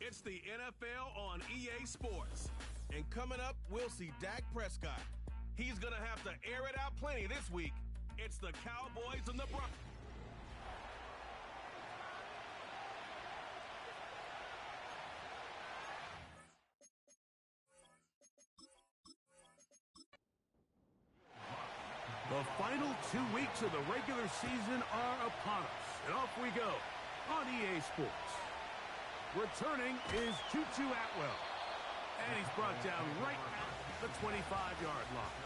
It's the NFL on EA Sports. And coming up, we'll see Dak Prescott. He's going to have to air it out plenty this week. It's the Cowboys and the Broncos. The final 2 weeks of the regular season are upon us, and off we go on EA Sports. Returning is Tutu Atwell, and he's brought down right at the 25-yard line.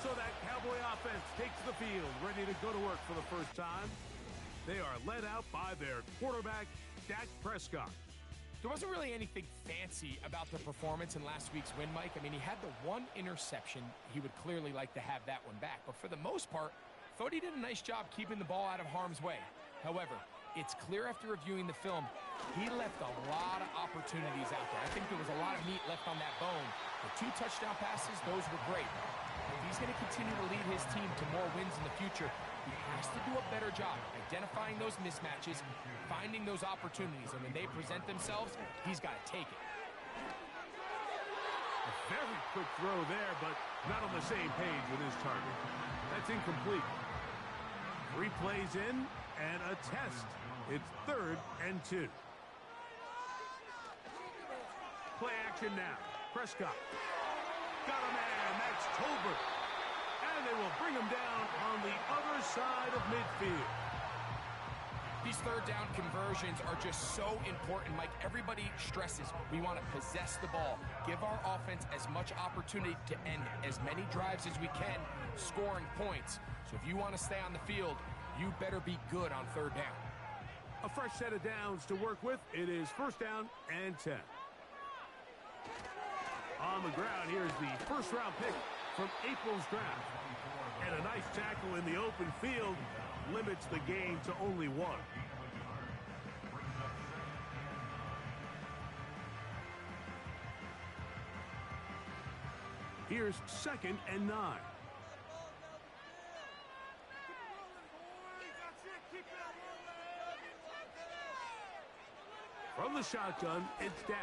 So that Cowboy offense takes the field, ready to go to work for the first time. They are led out by their quarterback, Dak Prescott. There wasn't really anything fancy about the performance in last week's win, Mike. I mean, he had the one interception. He would clearly like to have that one back. But for the most part, I thought he did a nice job keeping the ball out of harm's way. However, it's clear after reviewing the film, he left a lot of opportunities out there. I think there was a lot of meat left on that bone. The 2 touchdown passes, those were great. If he's going to continue to lead his team to more wins in the future, he has to do a better job identifying those mismatches, finding those opportunities, and when they present themselves, he's got to take it. A very quick throw there, but not on the same page with his target. That's incomplete. 3 plays in, and a test. It's 3rd and 2. Play action now. Prescott. Got a man. That's Tolbert. And they will bring him down on the other side of midfield. These 3rd down conversions are just so important, Mike. Everybody stresses we want to possess the ball, give our offense as much opportunity to end as many drives as we can, scoring points. So if you want to stay on the field, you better be good on 3rd down. A fresh set of downs to work with. It is 1st down and 10. On the ground, here's the 1st-round pick from April's draft. And a nice tackle in the open field limits the gain to only 1. Here's 2nd and 9. From the shotgun, it's Dak.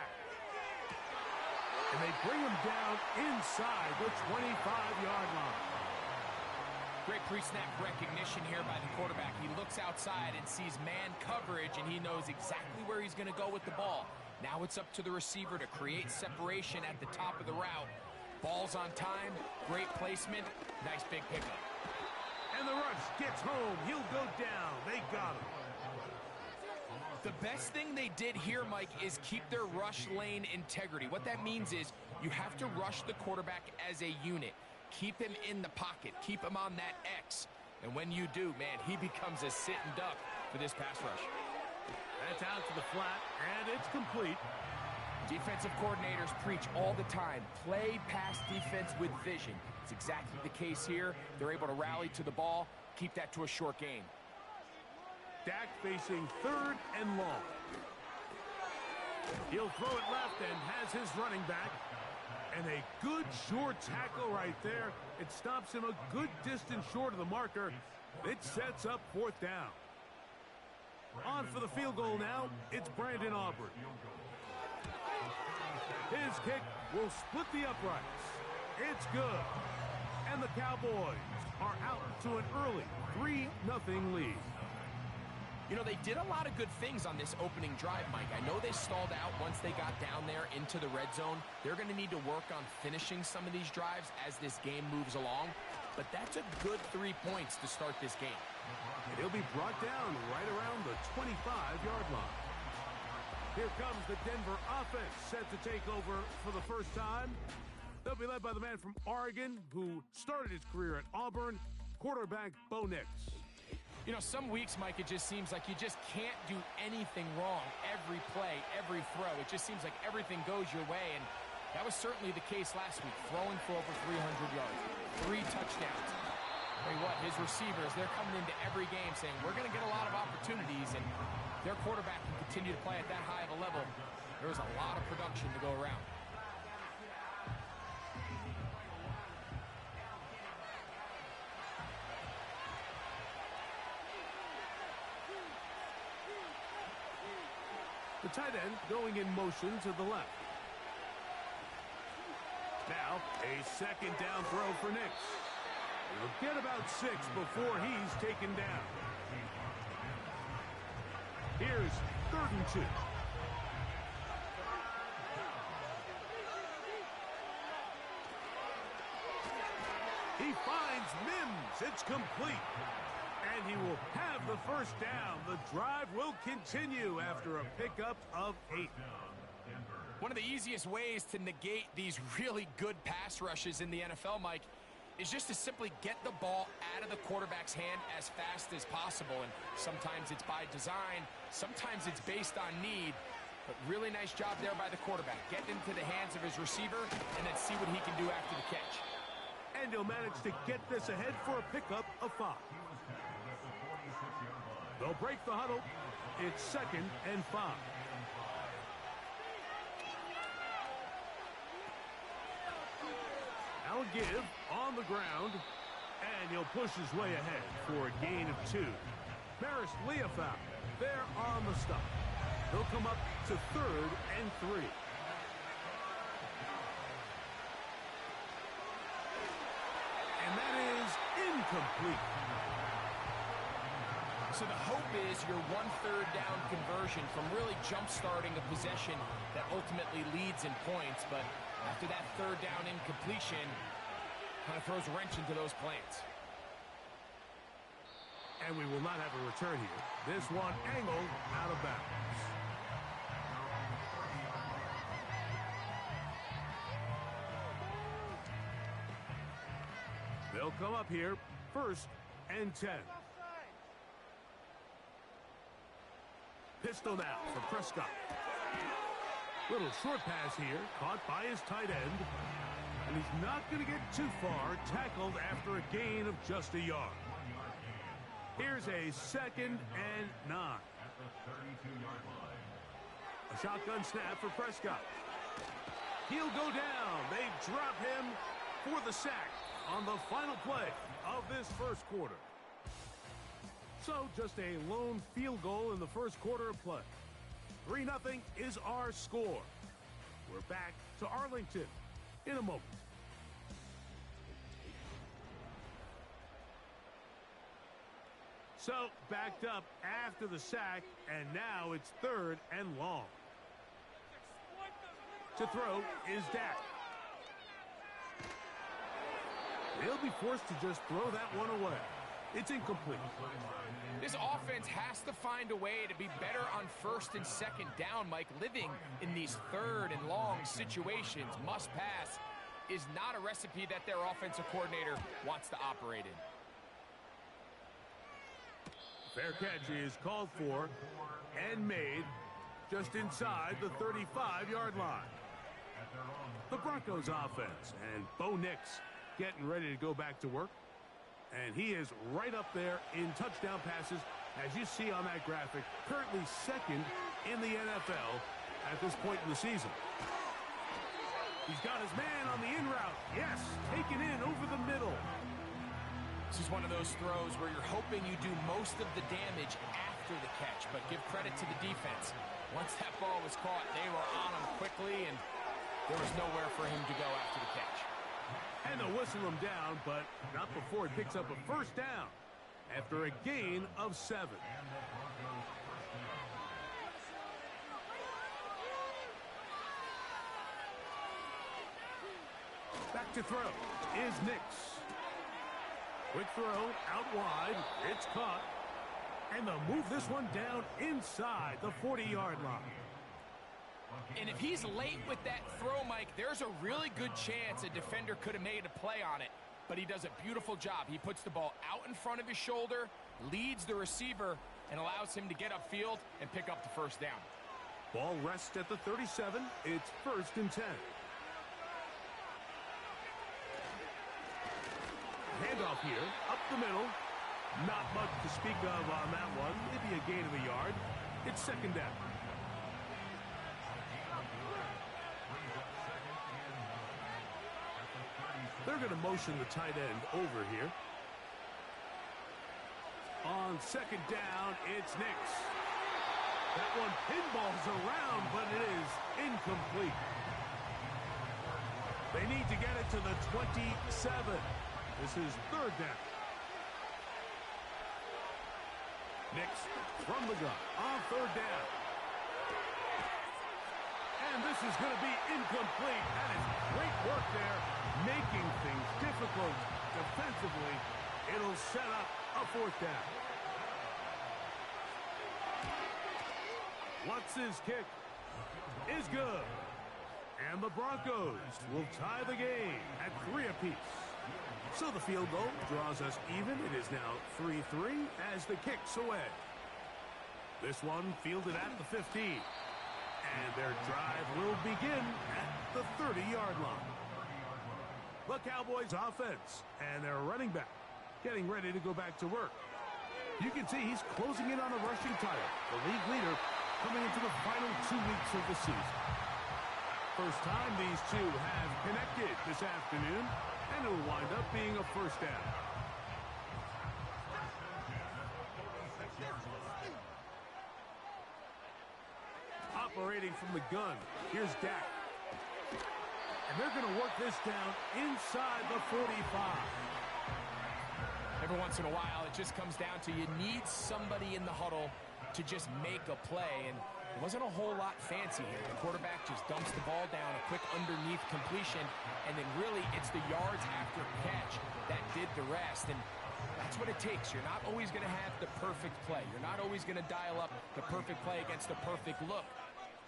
And they bring him down inside the 25-yard line. Great pre-snap recognition here by the quarterback. He looks outside and sees man coverage, and he knows exactly where he's going to go with the ball. Now it's up to the receiver to create separation at the top of the route. Ball's on time, great placement, nice big pickup. And the rush gets home. He'll go down. They got him. The best thing they did here, Mike, is keep their rush lane integrity. What that means is you have to rush the quarterback as a unit. Keep him in the pocket. Keep him on that X. And when you do, man, he becomes a sitting duck for this pass rush. That's out to the flat, and it's complete. Defensive coordinators preach all the time, play pass defense with vision. It's exactly the case here. They're able to rally to the ball, keep that to a short gain. Dak facing 3rd and long. He'll throw it left and has his running back. And a good short tackle right there. It stops him a good distance short of the marker. It sets up 4th down. On for the field goal now, it's Brandon Aubrey. His kick will split the uprights. It's good. And the Cowboys are out to an early 3-0 lead. You know, they did a lot of good things on this opening drive, Mike. I know they stalled out once they got down there into the red zone. They're going to need to work on finishing some of these drives as this game moves along. But that's a good 3 points to start this game. And he'll be brought down right around the 25-yard line. Here comes the Denver offense set to take over for the first time. They'll be led by the man from Oregon who started his career at Auburn, quarterback Bo Nix. You know, some weeks, Mike, it just seems like you just can't do anything wrong every play, every throw. It just seems like everything goes your way, and that was certainly the case last week, throwing for over 300 yards, 3 touchdowns. Tell you what, his receivers, they're coming into every game saying, we're going to get a lot of opportunities, and their quarterback can continue to play at that high of a level. There's a lot of production to go around. The tight end going in motion to the left. Now, a second down throw for Nix. He'll get about 6 before he's taken down. Here's 3rd and 2. He finds Mims. It's complete. And he will have the first down. The drive will continue after a pickup of 8. One of the easiest ways to negate these really good pass rushes in the NFL, Mike, is just to simply get the ball out of the quarterback's hand as fast as possible. And sometimes it's by design, sometimes it's based on need. But really nice job there by the quarterback. Get into the hands of his receiver and then see what he can do after the catch. And he'll manage to get this ahead for a pickup of 5. They'll break the huddle. It's 2nd and 5. Now a give on the ground, and he'll push his way ahead for a gain of 2. Maris Leofau there on the stop. They'll come up to 3rd and 3. And that is incomplete. So the hope is your 1/3 down conversion from really jump-starting a possession that ultimately leads in points. But after that 3rd down incompletion, kind of throws a wrench into those plans. And we will not have a return here. This one angled out of bounds. They'll come up here, 1st and 10. Pistol now for Prescott. Little short pass here, caught by his tight end. And he's not going to get too far, tackled after a gain of just a yard. Here's a 2nd and 9. A shotgun snap for Prescott. He'll go down. They drop him for the sack on the final play of this first quarter. So just a lone field goal in the first quarter of play. 3-0 is our score. We're back to Arlington in a moment. So backed up after the sack, and now it's 3rd and long. To throw is Dak. They'll be forced to just throw that one away. It's incomplete. This offense has to find a way to be better on 1st and 2nd down, Mike. Living in these 3rd and long situations, must pass, is not a recipe that their offensive coordinator wants to operate in. Fair catch is called for and made just inside the 35-yard line. The Broncos offense, and Bo Nix getting ready to go back to work. And he is right up there in touchdown passes, as you see on that graphic, currently 2nd in the NFL at this point in the season. He's got his man on the in route. Yes, taken in over the middle. This is one of those throws where you're hoping you do most of the damage after the catch, but give credit to the defense. Once that ball was caught, they were on him quickly, and there was nowhere for him to go after the catch. And they'll whistle him down, but not before he picks up a first down after a gain of 7. Back to throw is Nix. Quick throw out wide. It's caught. And they'll move this one down inside the 40-yard line. And if he's late with that throw, Mike, there's a really good chance a defender could have made a play on it. But he does a beautiful job. He puts the ball out in front of his shoulder, leads the receiver, and allows him to get upfield and pick up the first down. Ball rests at the 37. It's 1st and 10. Handoff here, up the middle. Not much to speak of on that one. Maybe a gain of a yard. It's 2nd down. They're going to motion the tight end over here. On 2nd down, it's Nix. That one pinballs around, but it is incomplete. They need to get it to the 27. This is third down. Nix from the gun on third down. And this is going to be incomplete. That is great work there, making things difficult defensively. It'll set up a fourth down. Watson's kick is good. And the Broncos will tie the game at 3 apiece. So the field goal draws us even. It is now 3-3 as the kick's away. This one fielded at the 15. And their drive will begin at the 30-yard line. The Cowboys offense and their running back getting ready to go back to work. You can see he's closing in on a rushing title. The league leader coming into the final 2 weeks of the season. First time these two have connected this afternoon, and it will wind up being a first down. Operating from the gun, here's Dak. And they're going to work this down inside the 45. Every once in a while, it just comes down to you need somebody in the huddle to just make a play, and it wasn't a whole lot fancy here. The quarterback just dumps the ball down, a quick underneath completion, and then really it's the yards after catch that did the rest, and that's what it takes. You're not always going to have the perfect play. You're not always going to dial up the perfect play against the perfect look.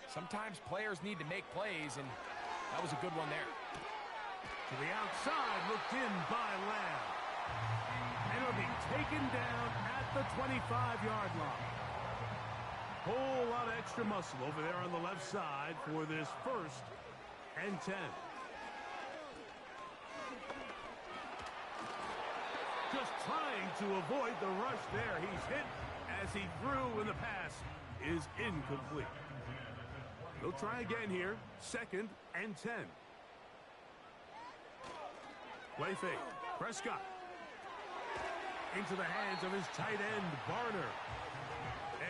Sometimes players need to make plays, and that was a good one there. To the outside, looked in by Lamb. And it'll be taken down at the 25-yard line. Whole lot of extra muscle over there on the left side for this 1st and 10. Just trying to avoid the rush there. He's hit as he threw, and the pass is incomplete. They'll try again here. 2nd and 10. Play fake. Prescott. Into the hands of his tight end, Barner.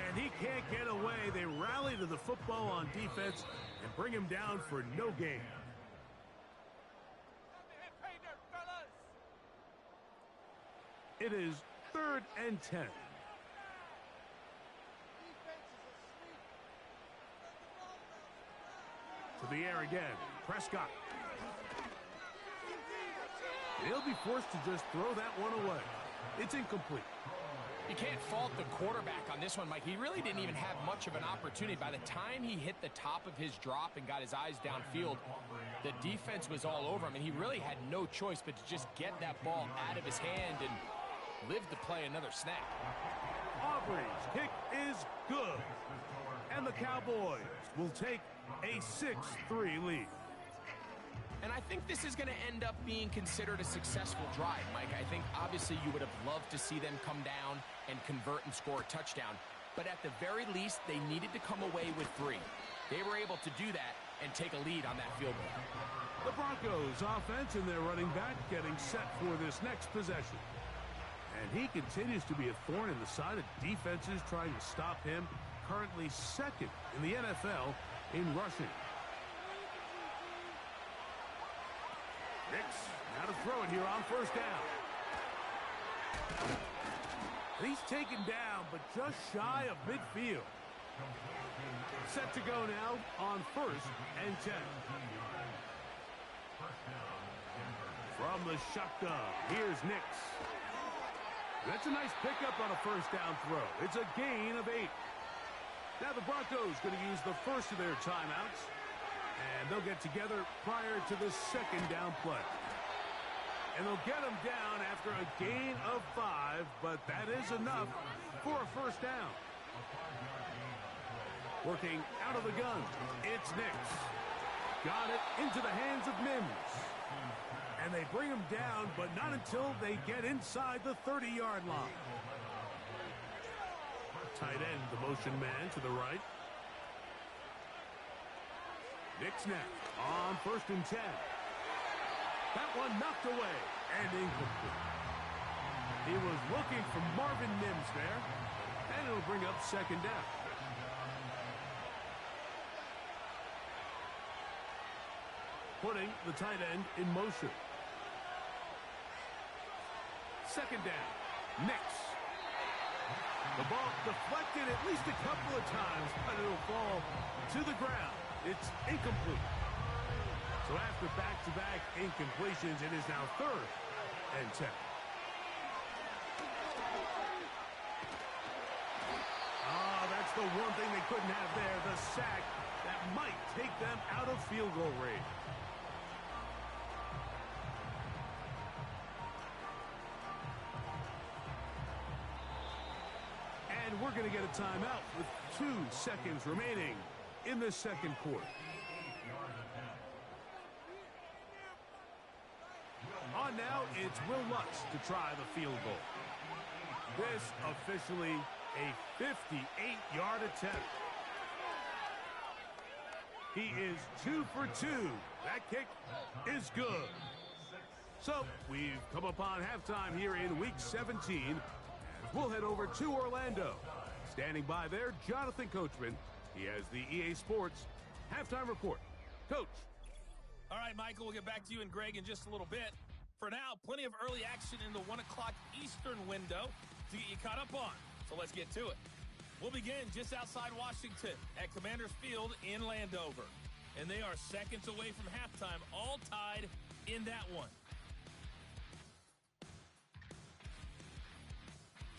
And he can't get away. They rally to the football on defense and bring him down for no gain. It is 3rd and 10. To the air again. Prescott. He'll be forced to just throw that one away. It's incomplete. You can't fault the quarterback on this one, Mike. He really didn't even have much of an opportunity. By the time he hit the top of his drop and got his eyes downfield, the defense was all over him, and he really had no choice but to just get that ball out of his hand and live to play another snap. Aubrey's kick is good. And the Cowboys will take a 6-3 lead. And I think this is going to end up being considered a successful drive, Mike. I think obviously you would have loved to see them come down and convert and score a touchdown. But at the very least, they needed to come away with 3. They were able to do that and take a lead on that field goal. The Broncos offense and their running back getting set for this next possession. And he continues to be a thorn in the side of defenses trying to stop him. Currently 2nd in the NFL in rushing. Nix, now to throw it here on 1st down. And he's taken down, but just shy of midfield. Set to go now on 1st and 10. From the shotgun, here's Nix. That's a nice pickup on a 1st down throw. It's a gain of 8. Now the Broncos going to use the first of their timeouts. And they'll get together prior to the 2nd down play. And they'll get them down after a gain of 5, but that is enough for a 1st down. Working out of the gun, it's Nix. Got it into the hands of Mims. And they bring him down, but not until they get inside the 30-yard line. Tight end, the motion man to the right. Nix now on 1st and 10. That one knocked away and incomplete. He was looking for Marvin Mims there, and it'll bring up 2nd down. putting the tight end in motion. Second down. Nix. The ball deflected at least a couple of times, but it'll fall to the ground. It's incomplete. So after back-to-back incompletions, it is now 3rd and 10. That's the one thing they couldn't have there, the sack that might take them out of field goal range. And we're going to get a timeout with 2 seconds remaining in the second quarter. On now, it's Will Lutz to try the field goal. This officially a 58-yard attempt. He is 2 for 2. That kick is good. So we've come upon halftime here in Week 17. We'll head over to Orlando. Standing by there, Jonathan Coachman. He has the EA Sports halftime report. Coach. All right, Michael, we'll get back to you and Greg in just a little bit. For now, plenty of early action in the 1 o'clock Eastern window to get you caught up on. So let's get to it. We'll begin just outside Washington at Commanders Field in Landover. And they are seconds away from halftime, all tied in that one.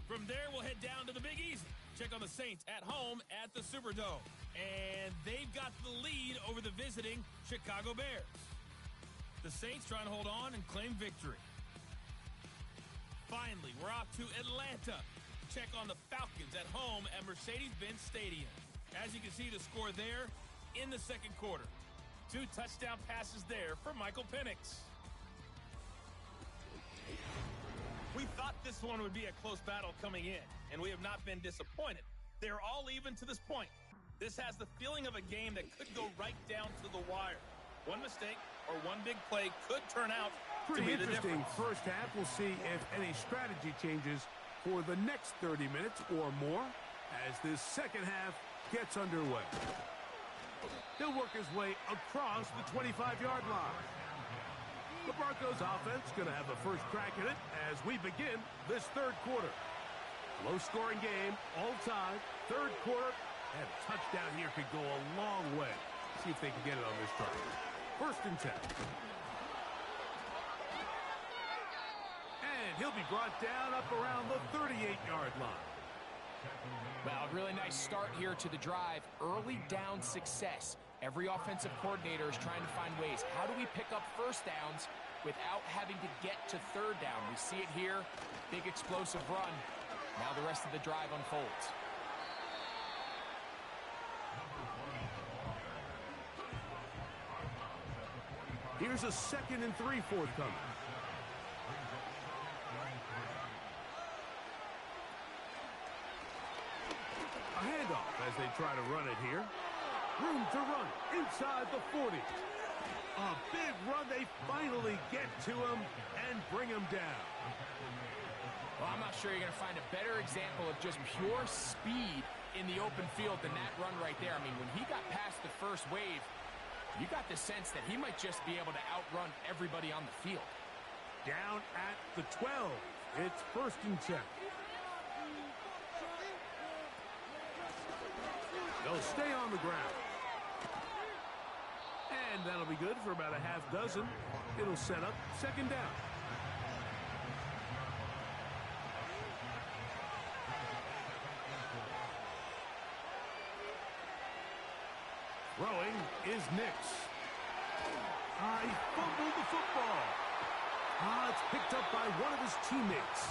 From there, we'll head down to the Big Easy. Check on the Saints at home at the Superdome. And they've got the lead over the visiting Chicago Bears. The Saints trying to hold on and claim victory. Finally, we're off to Atlanta. Check on the Falcons at home at Mercedes-Benz Stadium. As you can see, the score there in the second quarter. 2 touchdown passes there for Michael Penix. We thought this one would be a close battle coming in, and we have not been disappointed. They're all even to this point. This has the feeling of a game that could go right down to the wire. One mistake or one big play could turn out to be the difference. Pretty interesting first half. We'll see if any strategy changes for the next 30 minutes or more as this second half gets underway. He'll work his way across the 25-yard line. The Broncos offense going to have the first crack at it as we begin this third quarter. Low-scoring game, all time, third quarter, and a touchdown here could go a long way. See if they can get it on this drive. First and 10. And he'll be brought down up around the 38-yard line. Well, a really nice start here to the drive. Early down success. Every offensive coordinator is trying to find ways. How do we pick up first downs without having to get to third down? We see it here. Big explosive run. Now the rest of the drive unfolds. Here's a 2nd and 3 forthcoming. A handoff as they try to run it here. Room to run inside the 40. A big run. They finally get to him and bring him down. Well, I'm not sure you're going to find a better example of just pure speed in the open field than that run right there. I mean, when he got past the first wave, you got the sense that he might just be able to outrun everybody on the field. Down at the 12. It's first and 10. They'll stay on the ground. And that'll be good for about a half dozen. It'll set up second down. Throwing is Nix. He fumbled the football. It's picked up by one of his teammates.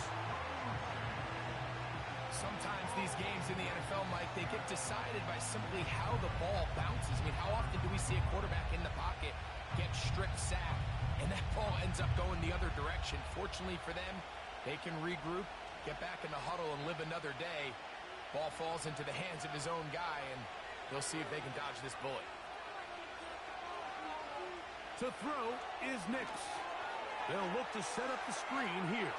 Sometimes these games in the NFL, Mike, they get decided by simply how the ball bounces. I mean, how often do we see a quarterback in the pocket get strip sacked, and that ball ends up going the other direction? Fortunately for them, they can regroup, get back in the huddle, and live another day. Ball falls into the hands of his own guy, and they'll see if they can dodge this bullet. To throw is Nix. They'll look to set up the screen here.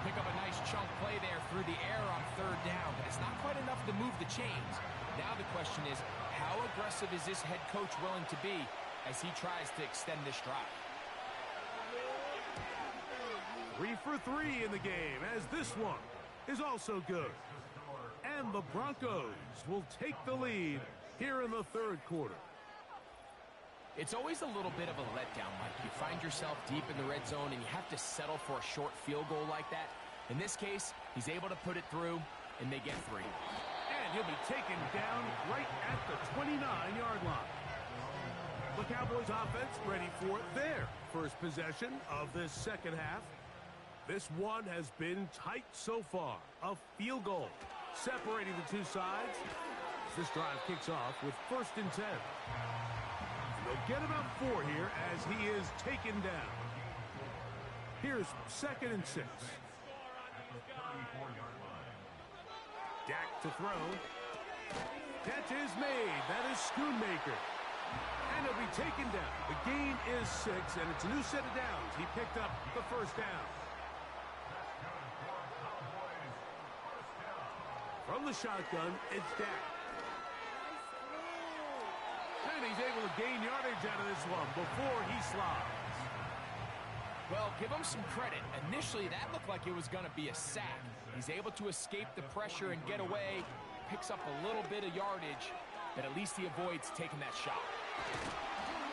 Pick up a nice chunk play there through the air on third down, but it's not quite enough to move the chains. Now the question is, how aggressive is this head coach willing to be as he tries to extend this drive? 3 for 3 in the game, as this one is also good. And the Broncos will take the lead here in the third quarter. It's always a little bit of a letdown, Mike. You find yourself deep in the red zone and you have to settle for a short field goal like that. In this case, he's able to put it through, and they get 3. And he'll be taken down right at the 29-yard line. The Cowboys offense ready for their first possession of this second half. This one has been tight so far. A field goal separating the two sides. This drive kicks off with 1st and 10. They'll get about 4 here as he is taken down. Here's 2nd and 6. Dak to throw. Catch is made. That is Schoonmaker. And he'll be taken down. The gain is 6, and it's a new set of downs. He picked up the 1st down. From the shotgun, it's Dak. And he's able to gain yardage out of this one before he slides. Well, give him some credit. Initially, that looked like it was going to be a sack. He's able to escape the pressure and get away, picks up a little bit of yardage, but at least he avoids taking that shot.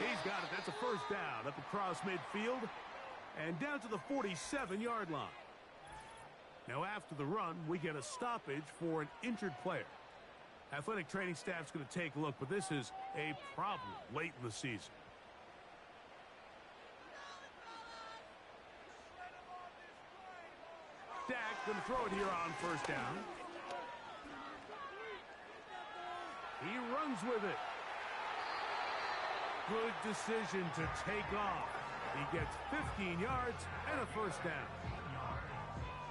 He's got it. That's a 1st down up across midfield and down to the 47-yard line. Now, after the run, we get a stoppage for an injured player. Athletic training staff's going to take a look, but this is a problem late in the season. Dak going to throw it here on 1st down. He runs with it. Good decision to take off. He gets 15 yards and a 1st down.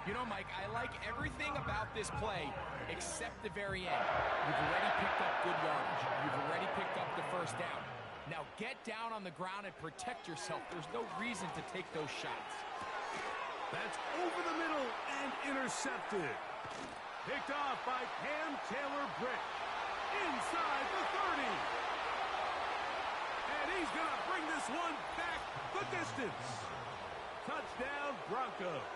You know, Mike, I like everything about this play except the very end. You've already picked up good yardage. You've already picked up the 1st down. Now get down on the ground and protect yourself. There's no reason to take those shots. That's over the middle and intercepted. Picked off by Cam Taylor-Britt. Inside the 30. And he's going to bring this one back the distance. Touchdown, Broncos.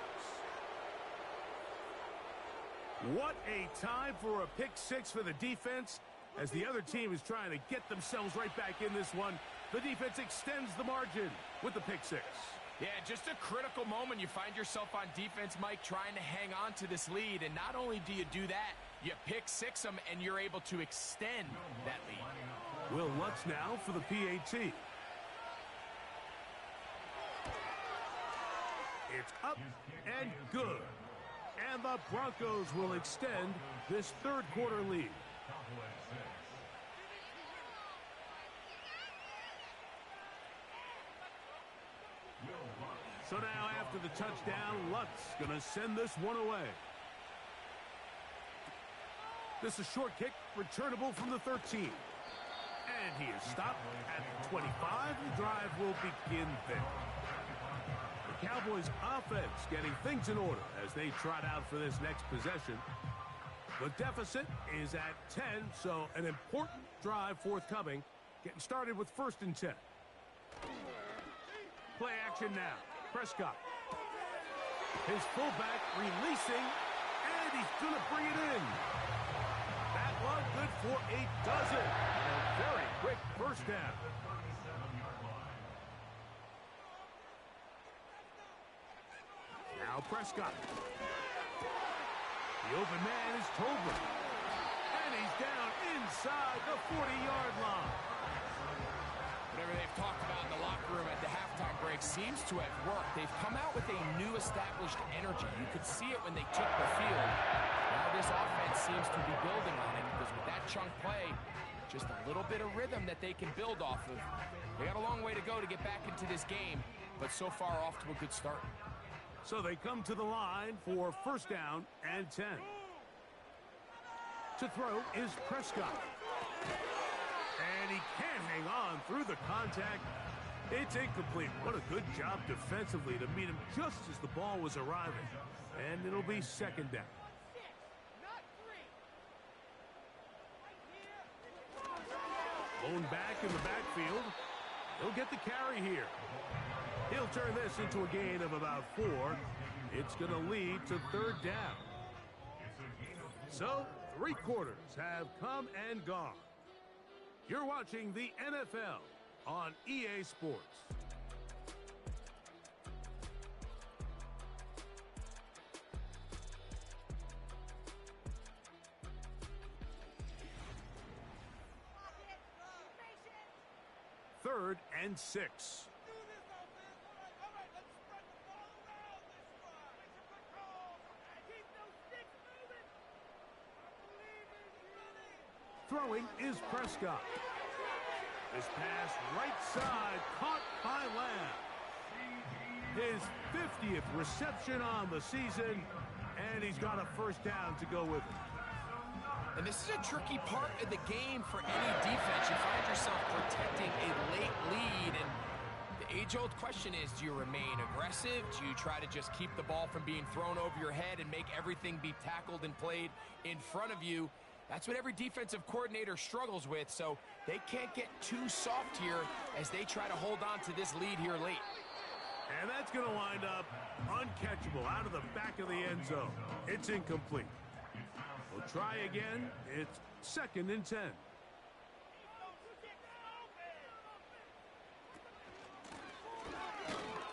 What a time for a pick 6 for the defense. As the other team is trying to get themselves right back in this one, the defense extends the margin with the pick 6. Yeah, just a critical moment. You find yourself on defense, Mike, trying to hang on to this lead. And not only do you do that, you pick 6 them, and you're able to extend that lead. Will Lutz now for the PAT. It's up and good. And the Broncos will extend this third quarter lead. So now after the touchdown, Lutz going to send this one away. This is a short kick, returnable from the 13. And he is stopped at the 25. The drive will begin there. The Cowboys offense getting things in order as they trot out for this next possession. The deficit is at 10, so an important drive forthcoming. Getting started with 1st and 10. Play action now. Prescott. His fullback releasing, and he's going to bring it in. That one good for a dozen. A very quick 1st down. Now Prescott. The open man is Tolbert. And he's down inside the 40-yard line. Whatever they've talked about in the locker room at the halftime break seems to have worked. They've come out with a new established energy. You could see it when they took the field. Now this offense seems to be building on it because with that chunk play, just a little bit of rhythm that they can build off of. They got a long way to go to get back into this game, but so far off to a good start. So they come to the line for 1st down and 10. To throw is Prescott. And he can't hang on through the contact. It's incomplete. What a good job defensively to meet him just as the ball was arriving. And it'll be 2nd down. Owned back in the backfield. He'll get the carry here. He'll turn this into a gain of about 4. It's going to lead to third down. So, 3 quarters have come and gone. You're watching the NFL on EA Sports. Third and 6. Throwing is Prescott. This pass right side caught by Lamb. His 50th reception on the season, and he's got a first down to go with it. And this is a tricky part of the game for any defense. You find yourself protecting a late lead, and the age-old question is, do you remain aggressive? Do you try to just keep the ball from being thrown over your head and make everything be tackled and played in front of you? That's what every defensive coordinator struggles with, so they can't get too soft here as they try to hold on to this lead here late. And that's going to wind up uncatchable out of the back of the end zone. It's incomplete. We'll try again. It's 2nd and 10.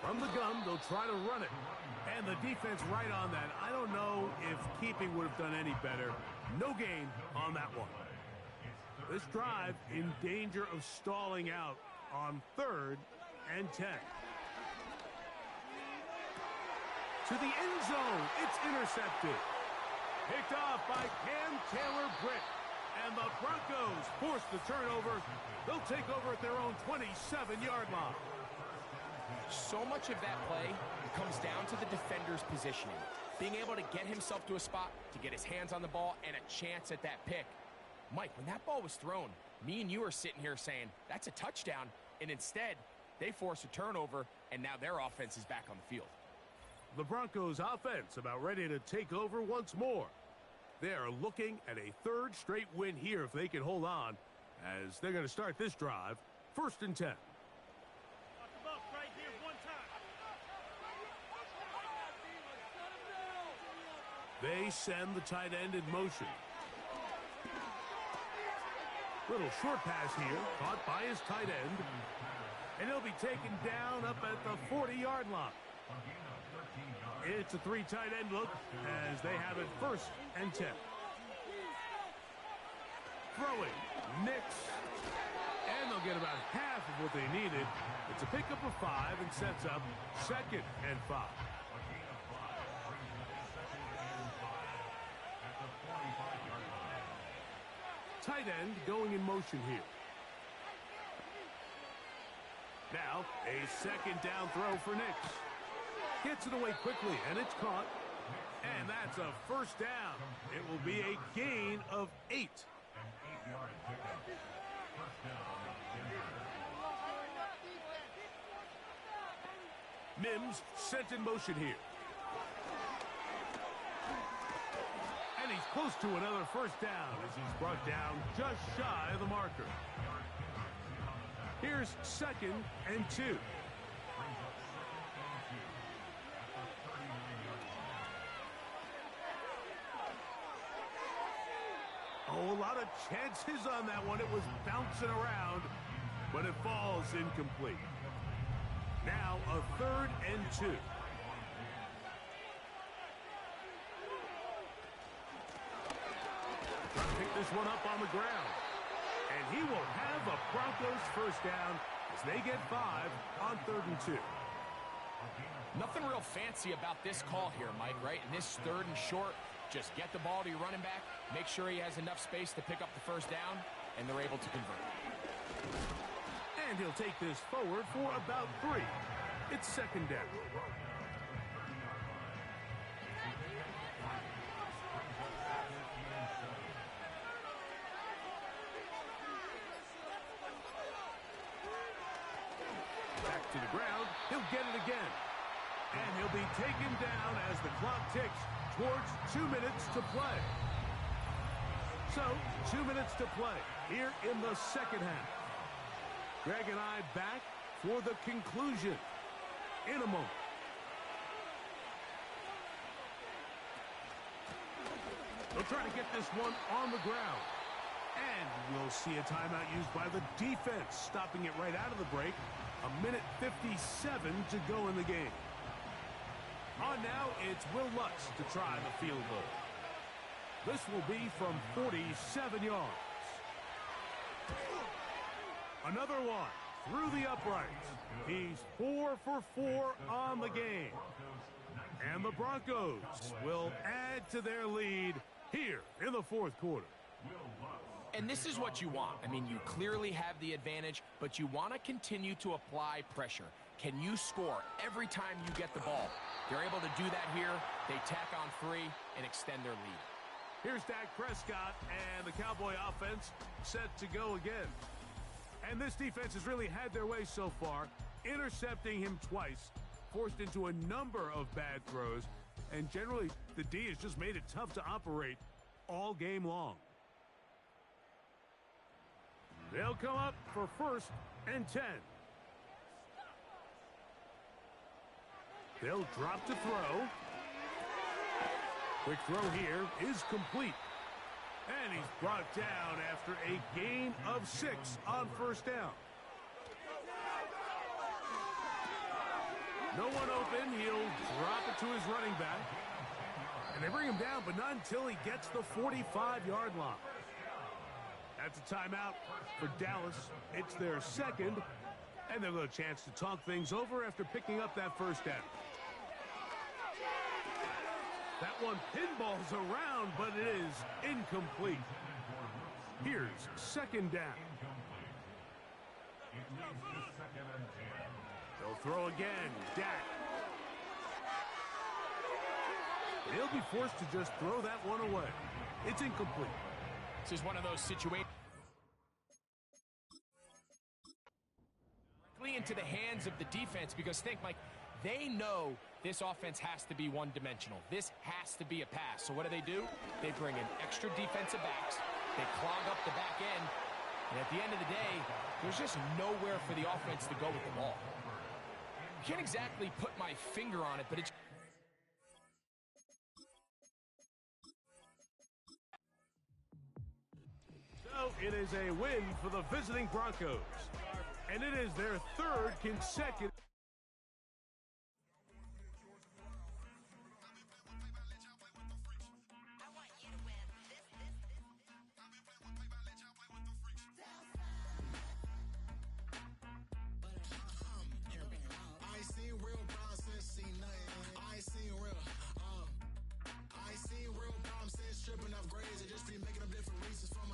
From the gun, they'll try to run it. And the defense right on that. I don't know if keeping would have done any better. No gain on that one. This drive in danger of stalling out on 3rd and 10. To the end zone. It's intercepted. Picked off by Cam Taylor-Britt. And the Broncos force the turnover. They'll take over at their own 27-yard line. So much of that play comes down to the defender's positioning. Being able to get himself to a spot, to get his hands on the ball, and a chance at that pick. Mike, when that ball was thrown, me and you are sitting here saying, that's a touchdown. And instead, they force a turnover, and now their offense is back on the field. The Broncos offense about ready to take over once more. They are looking at a 3rd straight win here if they can hold on, as they're going to start this drive 1st and 10. They send the tight end in motion. Little short pass here, caught by his tight end. And he'll be taken down up at the 40-yard line. It's a 3 tight end look as they have it 1st and 10. Throwing, Nix. And they'll get about half of what they needed. It's a pickup of 5 and sets up 2nd and 5. Tight end going in motion here. Now, a 2nd down throw for Nix. Gets it away quickly, and it's caught. And that's a first down. It will be a gain of 8. Mims sent in motion here. And he's close to another first down as he's brought down just shy of the marker. Here's 2nd and 2. Oh, a lot of chances on that one. It was bouncing around, but it falls incomplete. Now a 3rd and 2. Trying to pick this one up on the ground. And he will have a Broncos first down as they get 5 on 3rd and 2. Nothing real fancy about this call here, Mike, right? In this 3rd and short, just get the ball to your running back, make sure he has enough space to pick up the first down, and they're able to convert. And he'll take this forward for about 3. It's 2nd down. Back to the ground. He'll get it again. And he'll be taken down as the clock ticks towards 2 minutes to play. So, 2 minutes to play here in the second half. Greg and I back for the conclusion in a moment. They'll try to get this one on the ground. And we'll see a timeout used by the defense, stopping it right out of the break. 1:57 to go in the game. On now, it's Will Lutz to try the field goal. This will be from 47 yards. Another one through the uprights. He's 4 for 4 on the game. And the Broncos will add to their lead here in the fourth quarter. And this is what you want. I mean, you clearly have the advantage, but you want to continue to apply pressure. Can you score every time you get the ball? They're able to do that here. They tack on 3 and extend their lead. Here's Dak Prescott and the Cowboy offense set to go again. And this defense has really had their way so far, intercepting him twice, forced into a number of bad throws, and generally the D has just made it tough to operate all game long. They'll come up for 1st and 10. They'll drop to throw. Quick throw here is complete. And he's brought down after a gain of 6 on 1st down. No one open. He'll drop it to his running back. And they bring him down, but not until he gets the 45-yard line. That's a timeout for Dallas. It's their 2nd, and they'll have a chance to talk things over after picking up that 1st down. That one pinballs around, but it is incomplete. Here's 2nd down. They'll throw again. Dak. He'll be forced to just throw that one away. It's incomplete. This is one of those situations into the hands of the defense, because think, Mike, they know this offense has to be one-dimensional. This has to be a pass. So what do? They bring in extra defensive backs. They clog up the back end. And at the end of the day, there's just nowhere for the offense to go with the ball. I can't exactly put my finger on it, but it's... So it is a win for the visiting Broncos. And it is their 3rd consecutive...